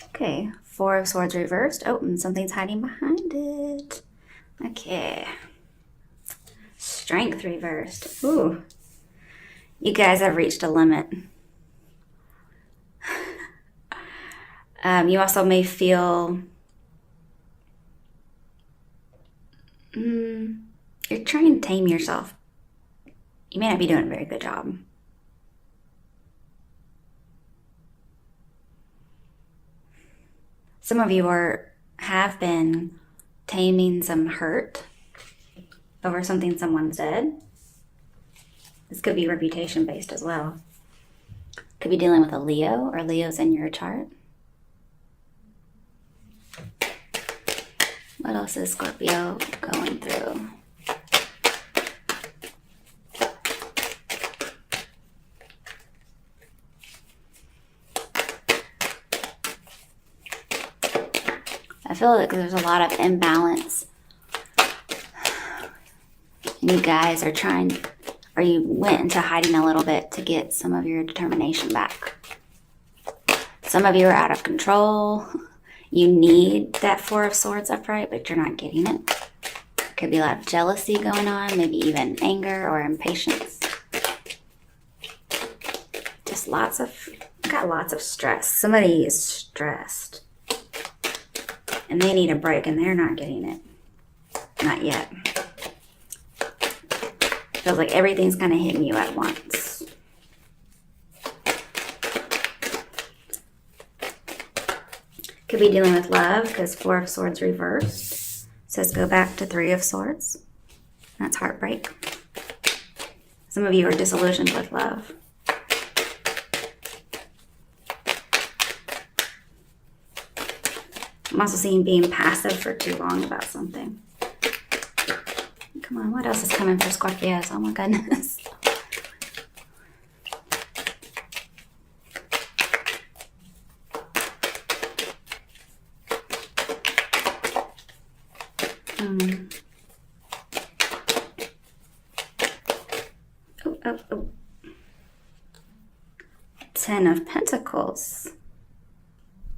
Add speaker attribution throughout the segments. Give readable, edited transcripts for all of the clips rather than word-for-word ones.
Speaker 1: Okay, Four of Swords reversed. Oh, and something's hiding behind it. Okay. Strength reversed. Ooh. You guys have reached a limit. You also may feel you're trying to tame yourself. You may not be doing a very good job. Some of you have been taming some hurt over something someone said. This could be reputation based as well. Could be dealing with a Leo or Leo's in your chart. What else is Scorpio going through? I feel like there's a lot of imbalance. And you guys are trying, or you went into hiding a little bit to get some of your determination back. Some of you are out of control. You need that Four of Swords upright, but you're not getting it. Could be a lot of jealousy going on, maybe even anger or impatience. Just got lots of stress. Somebody is stressed. And they need a break, and they're not getting it. Not yet. Feels like everything's kind of hitting you at once. Could be dealing with love, because Four of Swords reversed. Says go back to Three of Swords. That's heartbreak. Some of you are disillusioned with love. I'm also seeing being passive for too long about something. Come on, what else is coming for Scorpios? Oh my goodness. Oh. 10 of Pentacles.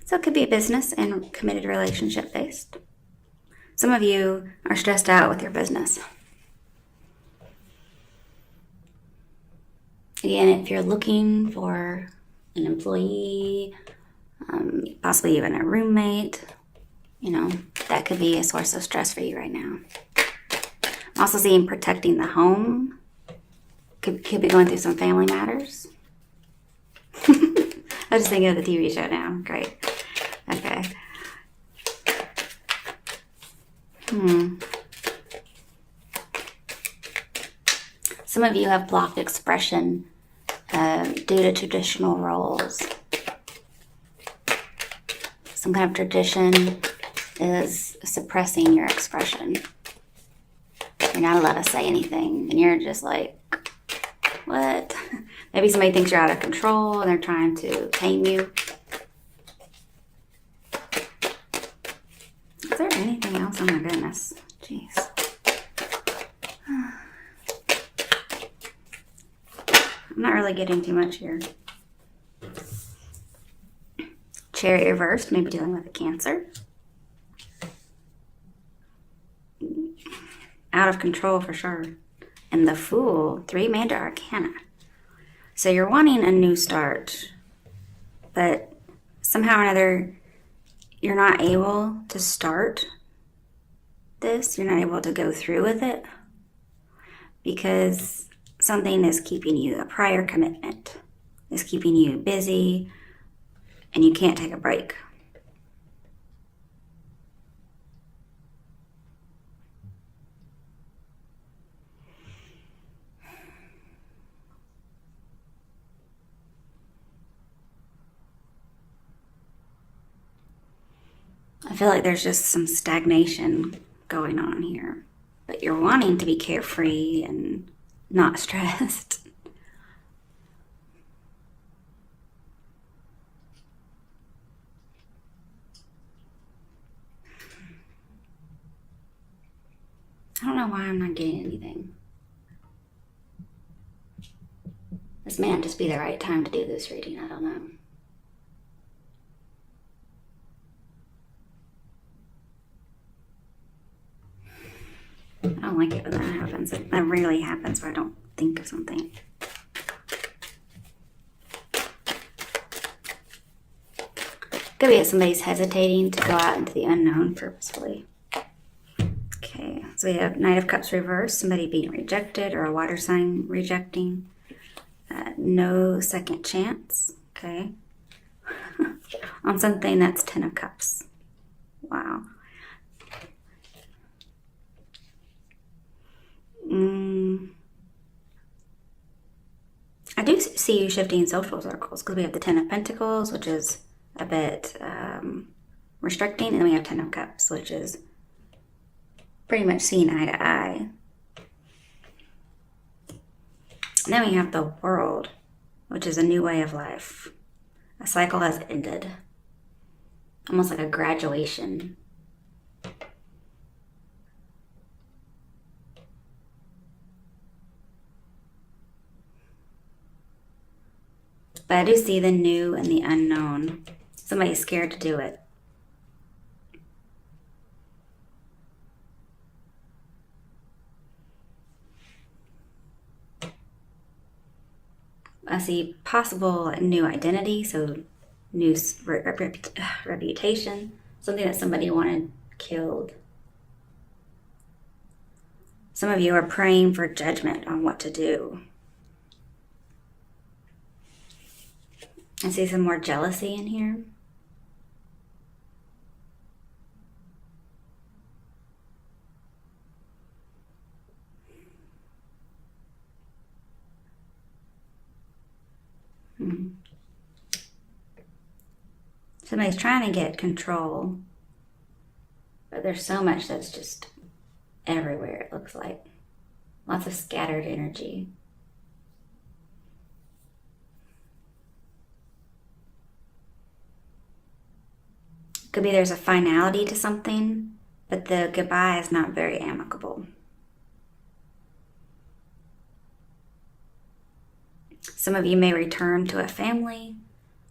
Speaker 1: So it could be business and committed relationship based. Some of you are stressed out with your business. Again, if you're looking for an employee, possibly even a roommate, that could be a source of stress for you right now. I'm also seeing protecting the home. Could be going through some family matters. I was just thinking of the TV show now. Great. Okay. Some of you have blocked expression due to traditional roles. Some kind of tradition is suppressing your expression. You're not allowed to say anything, and you're just like, what? Maybe somebody thinks you're out of control and they're trying to tame you. Is there anything else? Oh my goodness. Jeez. I'm not really getting too much here. Chariot reversed, maybe dealing with a Cancer. Out of control for sure. And the Fool, 3 Major Arcana. So you're wanting a new start, but somehow or another, you're not able to start this. You're not able to go through with it because something is keeping you, a prior commitment is keeping you busy and you can't take a break. I feel like there's just some stagnation going on here, but you're wanting to be carefree and not stressed. I don't know why I'm not getting anything. This may not just be the right time to do this reading. I don't know. don't like it when that happens. That rarely happens where I don't think of something. Could be that somebody's hesitating to go out into the unknown purposefully. Okay, so we have Knight of Cups reversed, somebody being rejected or a water sign rejecting. No second chance, okay. On something that's 10 of Cups. Wow. I do see you shifting social circles because we have the 10 of Pentacles, which is a bit restricting, and then we have 10 of Cups, which is pretty much seeing eye to eye. And then we have the World, which is a new way of life. A cycle has ended. Almost like a graduation. But I do see the new and the unknown. Somebody's scared to do it. I see possible new identity, so new reputation, something that somebody wanted killed. Some of you are praying for judgment on what to do. I see some more jealousy in here. Somebody's trying to get control, but there's so much that's just everywhere, it looks like. Lots of scattered energy. Could be there's a finality to something, but the goodbye is not very amicable. Some of you may return to a family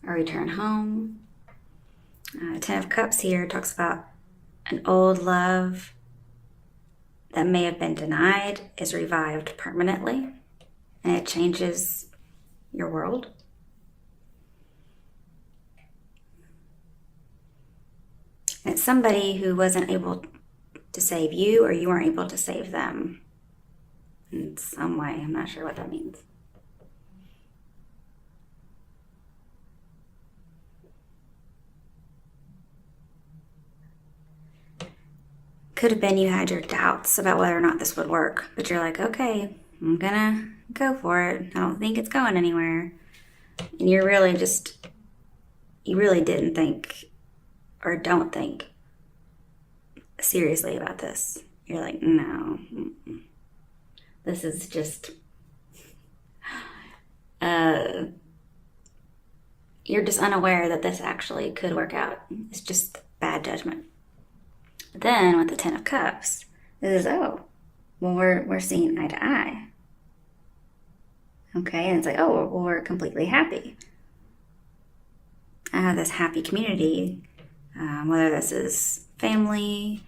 Speaker 1: or return home. 10 of Cups here talks about an old love that may have been denied is revived permanently, and it changes your world. And it's somebody who wasn't able to save you, or you weren't able to save them in some way. I'm not sure what that means. Could have been you had your doubts about whether or not this would work, but you're like, okay, I'm gonna go for it. I don't think it's going anywhere. And you're really you really didn't think or don't think seriously about this. You're like, no, this is just, you're just unaware that this actually could work out. It's just bad judgment. Then with the 10 of Cups, this is, oh, well, we're seeing eye to eye. Okay, and it's like, oh, well, we're completely happy. I have this happy community, whether this is family,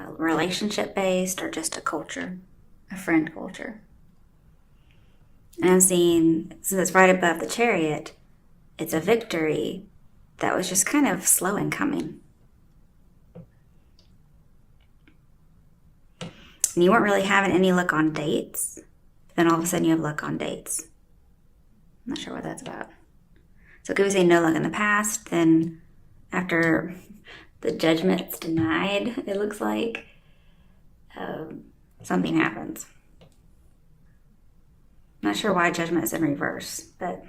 Speaker 1: relationship-based, or just a culture, a friend culture. And I'm seeing, since it's right above the Chariot, it's a victory that was just kind of slow in coming. And you weren't really having any luck on dates. Then all of a sudden you have luck on dates. I'm not sure what that's about. So it could be saying no luck in the past. Then after the judgment's denied, it looks like, something happens. Not sure why judgment is in reverse, but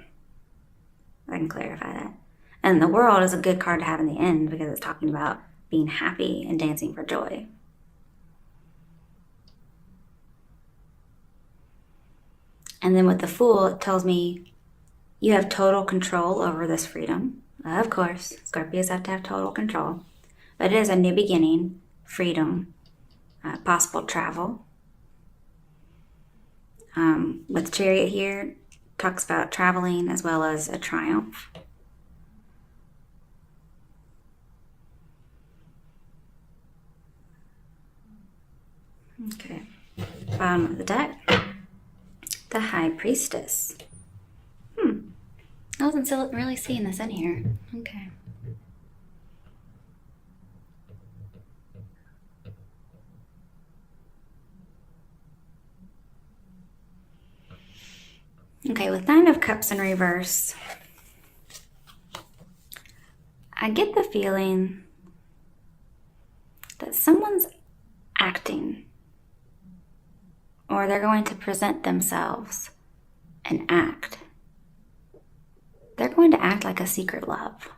Speaker 1: I can clarify that. And the World is a good card to have in the end because it's talking about being happy and dancing for joy. And then with the Fool, it tells me you have total control over this freedom. Of course, Scorpios have to have total control. But it is a new beginning, freedom, possible travel. With Chariot here, talks about traveling as well as a triumph. Okay. bottom of the deck. The High Priestess. I wasn't still really seeing this in here. Okay. Okay, with Nine of Cups in reverse, I get the feeling that someone's acting, or they're going to present themselves and act. They're going to act like a secret love.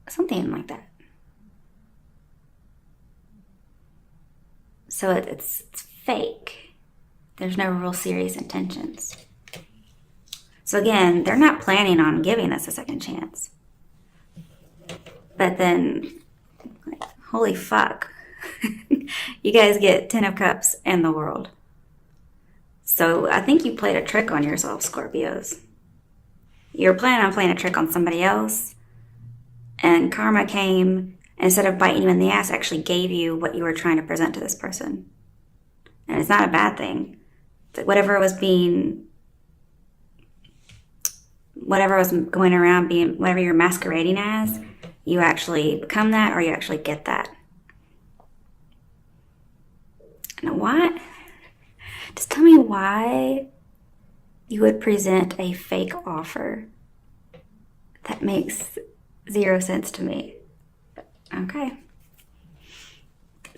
Speaker 1: Something like that. So it's fake. There's no real serious intentions. So again, they're not planning on giving us a second chance. But then, like, holy fuck. You guys get 10 of Cups and the World. So I think you played a trick on yourself, Scorpios. You're planning on playing a trick on somebody else. And karma came, instead of biting you in the ass, actually gave you what you were trying to present to this person. And it's not a bad thing. Whatever was going around being, whatever you're masquerading as, you actually become that, or you actually get that. And what? Just tell me why you would present a fake offer. That makes zero sense to me. Okay.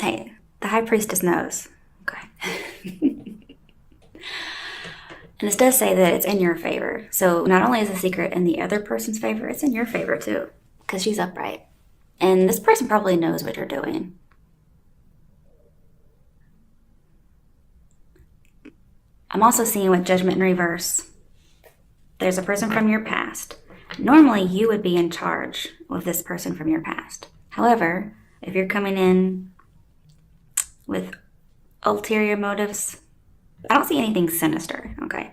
Speaker 1: Hey, the High Priestess knows. Okay. And this does say that it's in your favor. So not only is the secret in the other person's favor, it's in your favor too. Because she's upright. And this person probably knows what you're doing. I'm also seeing with Judgment in reverse, there's a person from your past. Normally, you would be in charge with this person from your past. However, if you're coming in with ulterior motives, I don't see anything sinister, okay?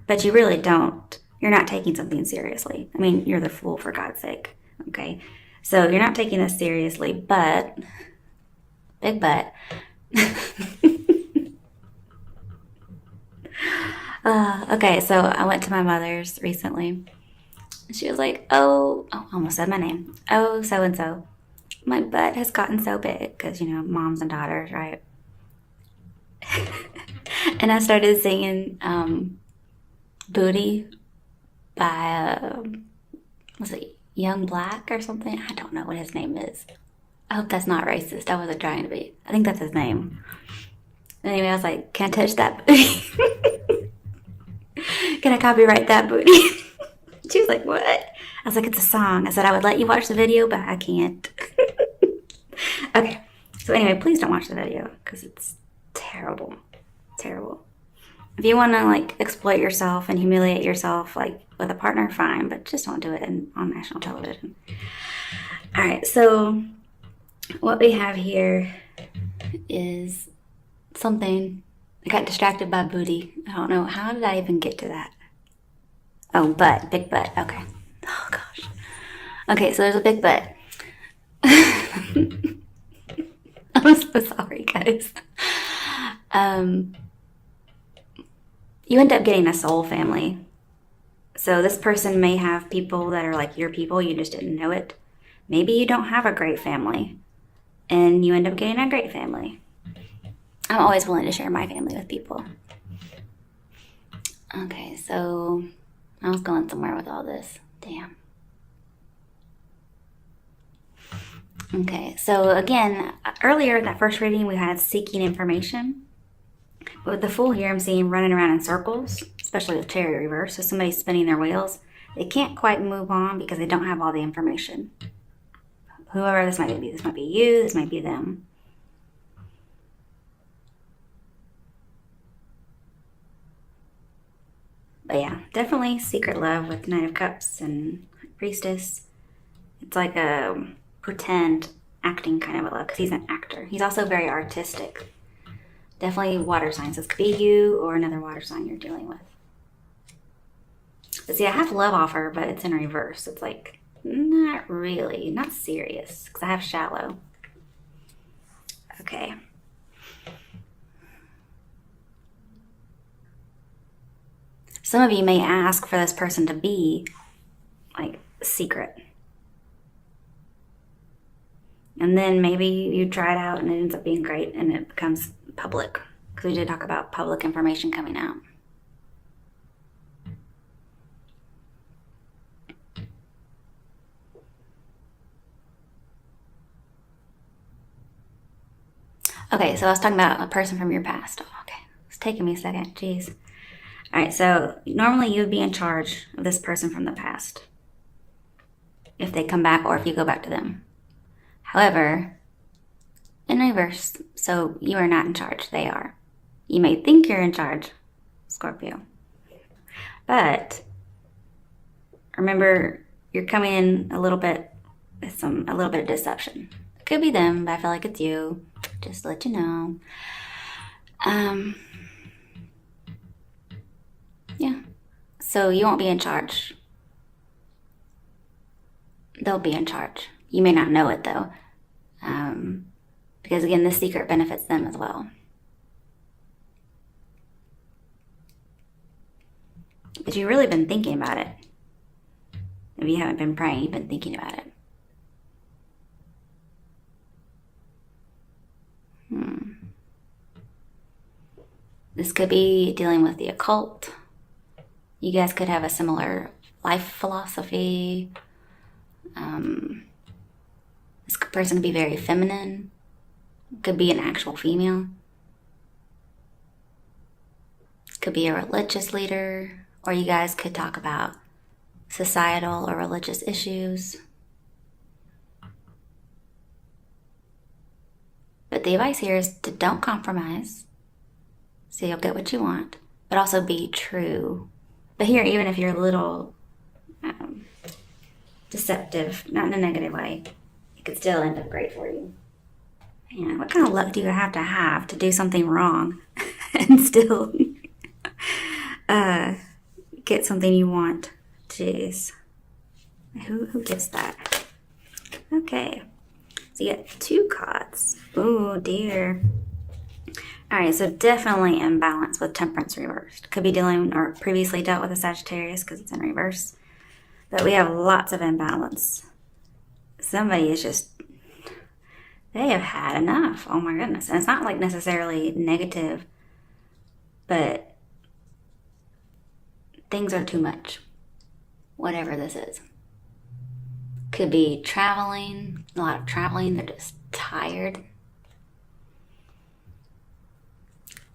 Speaker 1: But you really don't. You're not taking something seriously. I mean, you're the fool, for God's sake, okay? So you're not taking this seriously, but, big but, okay, so I went to my mother's recently. She was like, I almost said my name. Oh, so-and-so. My butt has gotten so big because, moms and daughters, right? And I started singing Booty by, was it Young Black or something? I don't know what his name is. I hope that's not racist. I wasn't trying to be. I think that's his name. Anyway, I was like, can I touch that booty? Can I copyright that booty? She was like, what? I was like, it's a song. I said I would let you watch the video, but I can't. Okay. So anyway, please don't watch the video because it's terrible. Terrible. If you want to exploit yourself and humiliate yourself with a partner, fine, but just don't do it on national television. All right. So what we have here is something. I got distracted by booty. I don't know. How did I even get to that? Oh, butt. Big butt. Okay. Oh, gosh. Okay, so there's a big butt. I'm so sorry, guys. You end up getting a soul family. So this person may have people that are like your people. You just didn't know it. Maybe you don't have a great family. And you end up getting a great family. I'm always willing to share my family with people. Okay, so I was going somewhere with all this. Damn. Okay, so again, earlier in that first reading, we had seeking information. But with the Fool here, I'm seeing running around in circles, especially with Chariot reverse. So somebody's spinning their wheels. They can't quite move on because they don't have all the information. Whoever this might be you, this might be them. But yeah, definitely secret love with Knight of Cups and Priestess. It's like a pretend acting kind of a love because he's an actor. He's also very artistic. Definitely water signs. This could be you or another water sign you're dealing with. But see, I have love offer, but it's in reverse. It's like, not really, not serious because I have shallow. Okay. Some of you may ask for this person to be like secret. And then maybe you try it out and it ends up being great and it becomes public. Because we did talk about public information coming out. Okay, so I was talking about a person from your past. Oh, okay, it's taking me a second. Jeez. All right, so normally you would be in charge of this person from the past if they come back or if you go back to them. However, in reverse, so you are not in charge. They are. You may think you're in charge, Scorpio. But remember, you're coming in a little bit with a little bit of deception. It could be them, but I feel like it's you. Just to let you know. Yeah. So you won't be in charge. They'll be in charge. You may not know it though. Because again, this secret benefits them as well. But you've really been thinking about it. If you haven't been praying, you've been thinking about it. This could be dealing with the occult. You guys could have a similar life philosophy. This person could be very feminine. Could be an actual female. Could be a religious leader. Or you guys could talk about societal or religious issues. But the advice here is to don't compromise. So you'll get what you want, but also be true. But here, even if you're a little deceptive, not in a negative way, it could still end up great for you. Man, what kind of luck do you have to do something wrong and still get something you want? Jeez. Who gets that? Okay. So you get 2 cards. Oh dear. Alright, so definitely imbalance with Temperance reversed. Could be dealing or previously dealt with a Sagittarius because it's in reverse. But we have lots of imbalance. Somebody is just, they have had enough. Oh my goodness. And it's not like necessarily negative, but things are too much. Whatever this is. Could be traveling, a lot of traveling. They're just tired.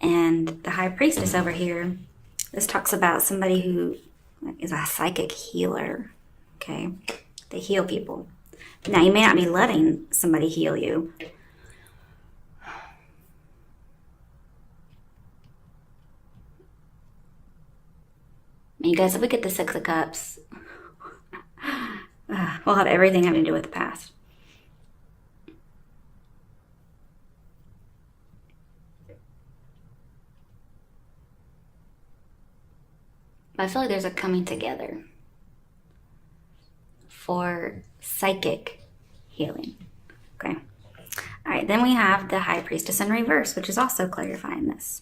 Speaker 1: And the High Priestess over here, this talks about somebody who is a psychic healer, okay? They heal people. Now, you may not be letting somebody heal you. You guys, if we get the 6 of Cups, we'll have everything having to do with the past. I feel like there's a coming together for psychic healing. Okay. All right, then we have the High Priestess in reverse, which is also clarifying this.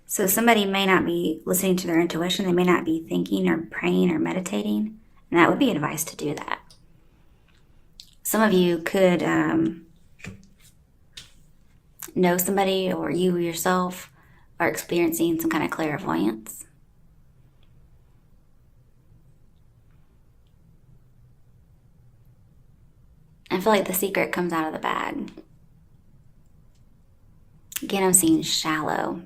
Speaker 1: So somebody may not be listening to their intuition. They may not be thinking or praying or meditating. And that would be advice to do that. Some of you could know somebody, or you yourself are experiencing some kind of clairvoyance. I feel like the secret comes out of the bag. Again, I'm seeing shallow.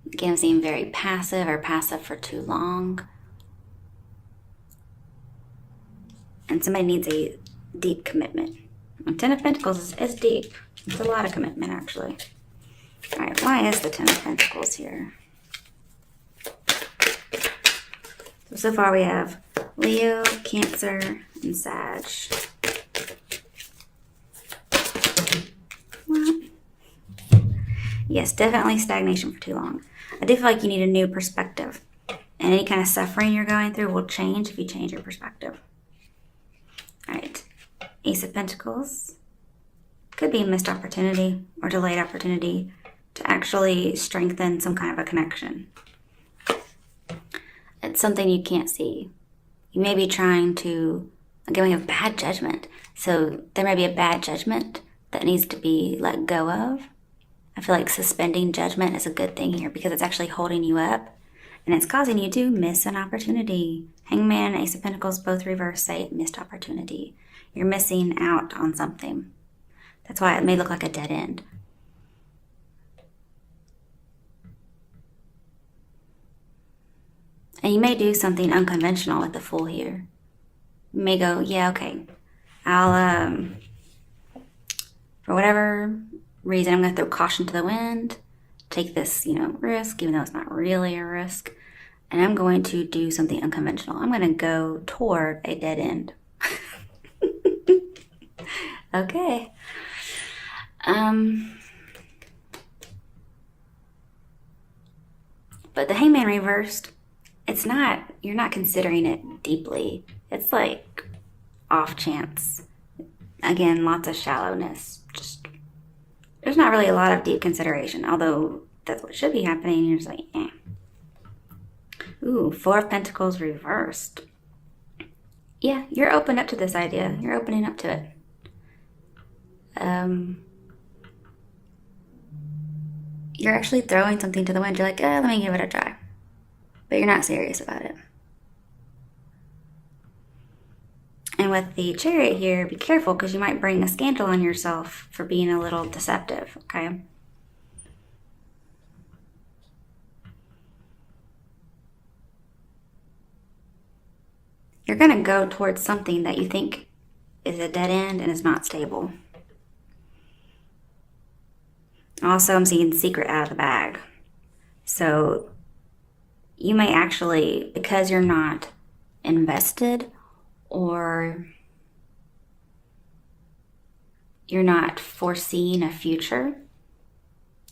Speaker 1: Again, I'm seeing very passive or passive for too long. And somebody needs a deep commitment. And 10 of Pentacles is deep. It's a lot of commitment, actually. All right, why is the 10 of Pentacles here? So far we have Leo, Cancer, and Sag. What? Yes, definitely stagnation for too long. I do feel like you need a new perspective. And any kind of suffering you're going through will change if you change your perspective. Alright, Ace of Pentacles. Could be a missed opportunity or delayed opportunity to actually strengthen some kind of a connection. It's something you can't see. You may be trying to, again, we have bad judgment. So there may be a bad judgment that needs to be let go of. I feel like suspending judgment is a good thing here because it's actually holding you up and it's causing you to miss an opportunity. Hangman, Ace of Pentacles, both reverse say missed opportunity. You're missing out on something. That's why it may look like a dead end. And you may do something unconventional with the Fool here. You may go, yeah, okay, I'll, for whatever reason, I'm going to throw caution to the wind, take this, risk, even though it's not really a risk, and I'm going to do something unconventional. I'm going to go toward a dead end. Okay. But the Hangman reversed, you're not considering it deeply. It's like off chance. Again, lots of shallowness. There's not really a lot of deep consideration, although that's what should be happening. You're just like, eh. Ooh, Four of Pentacles reversed. Yeah, you're open up to this idea. You're opening up to it. You're actually throwing something to the wind. You're like, let me give it a try. But you're not serious about it. And with the Chariot here, be careful because you might bring a scandal on yourself for being a little deceptive, okay? You're going to go towards something that you think is a dead end and is not stable. Also, I'm seeing secret out of the bag. So you may actually, because you're not invested or you're not foreseeing a future,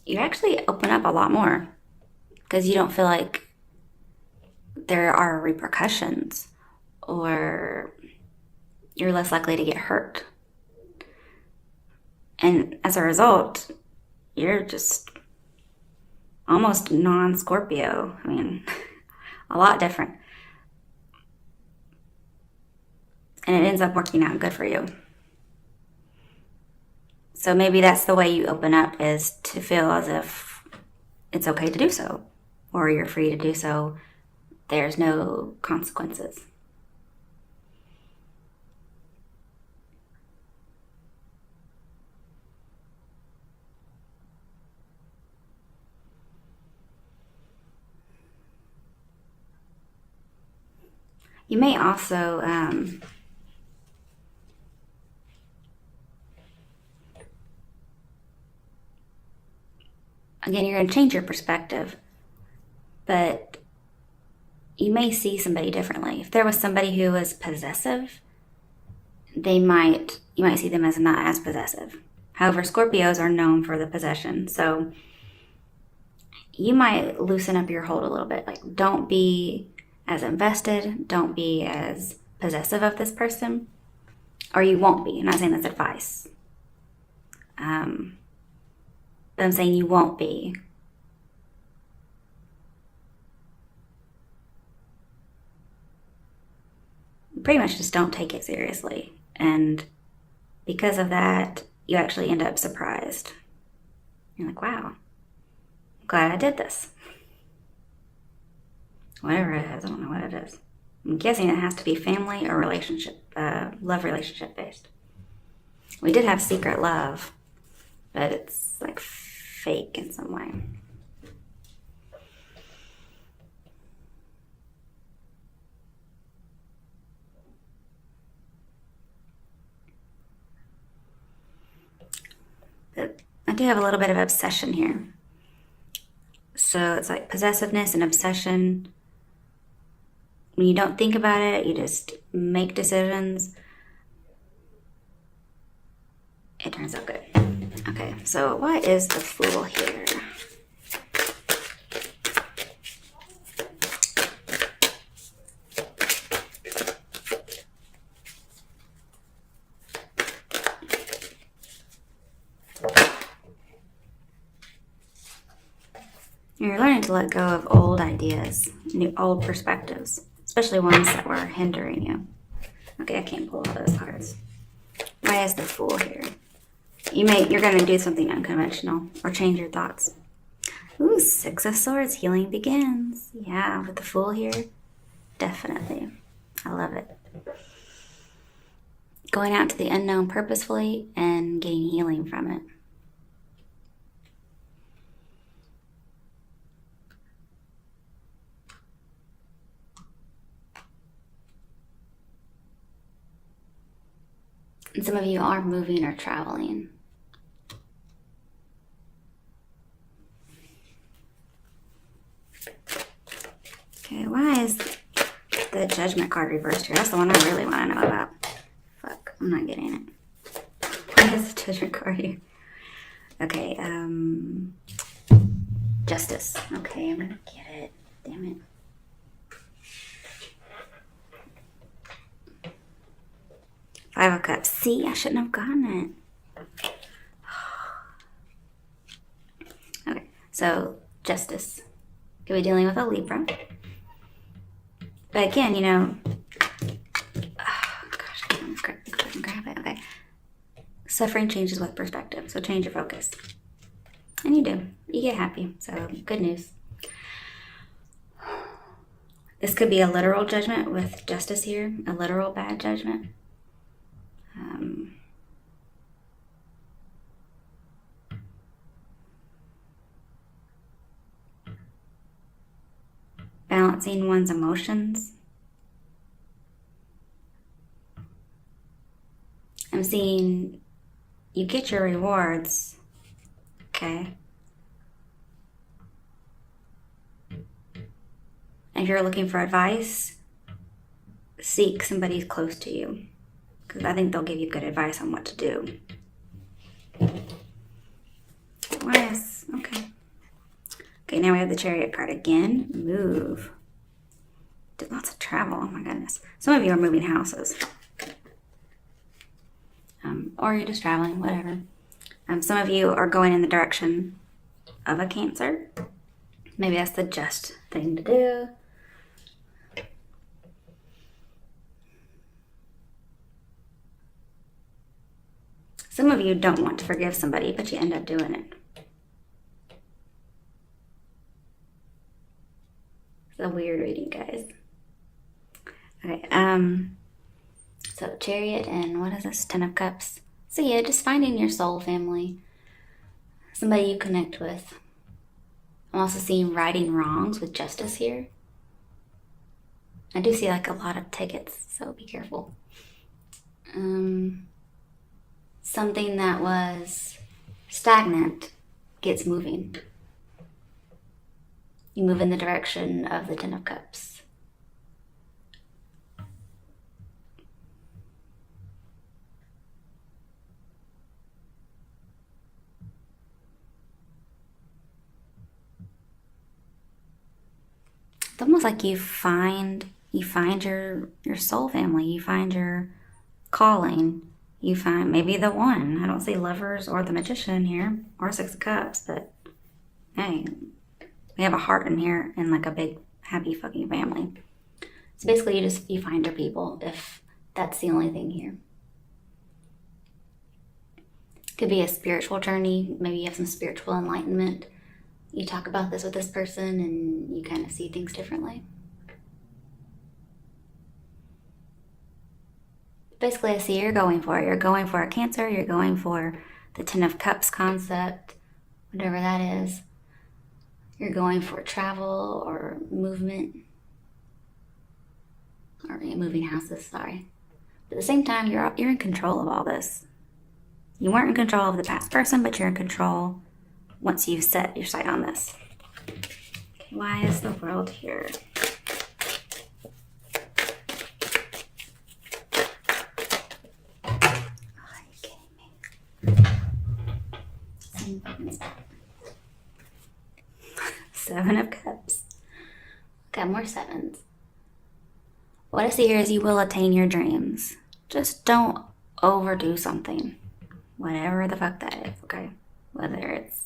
Speaker 1: you actually open up a lot more because you don't feel like there are repercussions or you're less likely to get hurt. And as a result, you're just almost non-Scorpio. I mean, a lot different. And it ends up working out good for you. So maybe that's the way you open up, is to feel as if it's okay to do so, or you're free to do so. There's no consequences. You may also again, you're going to change your perspective, but you may see somebody differently. If there was somebody who was possessive, you might see them as not as possessive. However, Scorpios are known for the possession, so you might loosen up your hold a little bit. Like, don't be as invested, don't be as possessive of this person, or you won't be. I'm not saying that's advice. But I'm saying you won't be. Pretty much just don't take it seriously. And because of that, you actually end up surprised. You're like, wow, I'm glad I did this. Whatever it is, I don't know what it is. I'm guessing it has to be family or relationship, love relationship based. We did have secret love, but it's like fake in some way. But I do have a little bit of obsession here. So it's like possessiveness and obsession. When you don't think about it, you just make decisions. It turns out good. Okay, so what is the Fool here? You're learning to let go of old ideas, new old perspectives, especially ones that were hindering you. Okay, I can't pull all those cards. Why is the Fool here? You're going to do something unconventional or change your thoughts. Ooh, Six of Swords, healing begins. Yeah, with the Fool here, definitely. I love it. Going out to the unknown purposefully and getting healing from it. And some of you are moving or traveling. Okay, why is the Judgment card reversed here? That's the one I really want to know about. Fuck, I'm not getting it. Why is the Judgment card here? Okay, Justice. Okay, I'm gonna get it. Damn it. Five of Cups. See, I shouldn't have gotten it. Okay, so Justice. Could be dealing with a Libra. But again, you know, gosh, I can't grab it. Okay. Suffering changes with perspective, so change your focus. And you do. You get happy, so good news. This could be a literal judgment with Justice here, a literal bad judgment. Balancing one's emotions. I'm seeing you get your rewards, okay? If you're looking for advice, seek somebody close to you, because I think they'll give you good advice on what to do. Yes, okay. Okay, now we have the Chariot card again. Move. Did lots of travel. Oh my goodness. Some of you are moving houses. Or you're just traveling, whatever. Some of you are going in the direction of a Cancer. Maybe that's the just thing to do. Some of you don't want to forgive somebody, but you end up doing it. It's a weird reading, guys. Okay, so Chariot and what is this? 10 of Cups. So yeah, just finding your soul family. Somebody you connect with. I'm also seeing righting wrongs with Justice here. I do see like a lot of tickets, so be careful. Something that was stagnant gets moving. You move in the direction of the 10 of Cups. It's almost like you find your soul family. You find your calling. You find maybe the one. I don't see Lovers or the Magician here or 6 of Cups, but hey, we have a heart in here and like a big happy fucking family. So basically you find your people if that's the only thing here. Could be a spiritual journey. Maybe you have some spiritual enlightenment. You talk about this with this person and you kind of see things differently. Basically, I see you're going for it. You're going for a Cancer. You're going for the 10 of Cups concept, whatever that is. You're going for travel or movement. Or moving houses, sorry. But at the same time, you're in control of all this. You weren't in control of the past person, but you're in control once you've set your sight on this. Okay, why is the World here? Oh, are you kidding me? 7 of Cups. Got more 7s. What I see here is you will attain your dreams. Just don't overdo something. Whatever the fuck that is, okay? Whether it's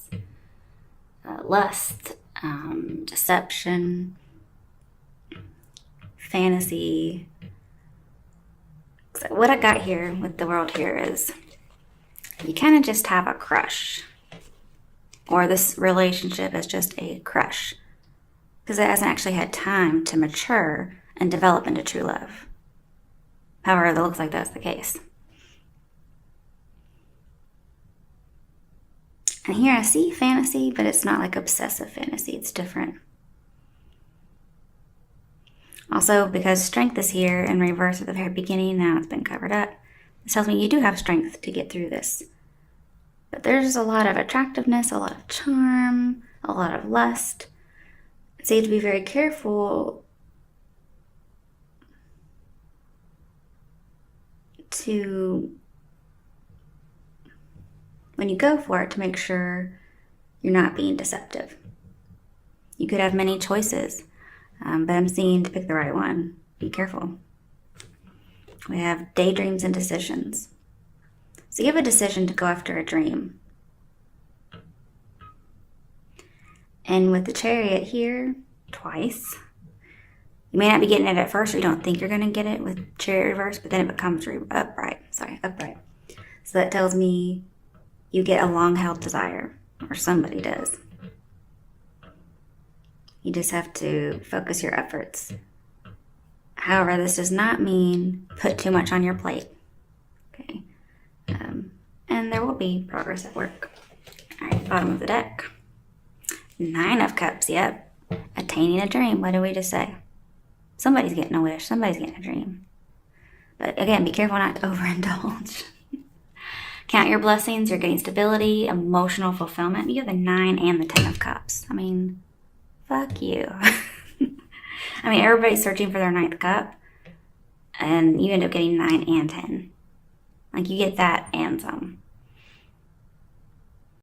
Speaker 1: lust, deception, fantasy. So what I got here with the world here is you kind of just have a crush, or this relationship is just a crush because it hasn't actually had time to mature and develop into true love. However, it looks like that's the case. And here I see fantasy, but it's not like obsessive fantasy. It's different. Also, because strength is here in reverse at the very beginning, now it's been covered up. This tells me you do have strength to get through this. But there's a lot of attractiveness, a lot of charm, a lot of lust. So you have to be very careful to, when you go for it, to make sure you're not being deceptive. You could have many choices, but I'm seeing to pick the right one. Be careful. We have daydreams and decisions. So you have a decision to go after a dream. And with the Chariot here, twice, you may not be getting it at first, or you don't think you're going to get it with Chariot reverse, but then it becomes upright. So that tells me you get a long-held desire, or somebody does. You just have to focus your efforts. However, this does not mean put too much on your plate. Okay. And there will be progress at work. All right, bottom of the deck. 9 of Cups, yep. Attaining a dream. What did we just say? Somebody's getting a wish. Somebody's getting a dream. But again, be careful not to overindulge. Count your blessings. You're getting stability, emotional fulfillment. You have the 9 and the 10 of Cups. I mean, fuck you. I mean, everybody's searching for their 9th cup, and you end up getting 9 and 10. Like, you get that and some.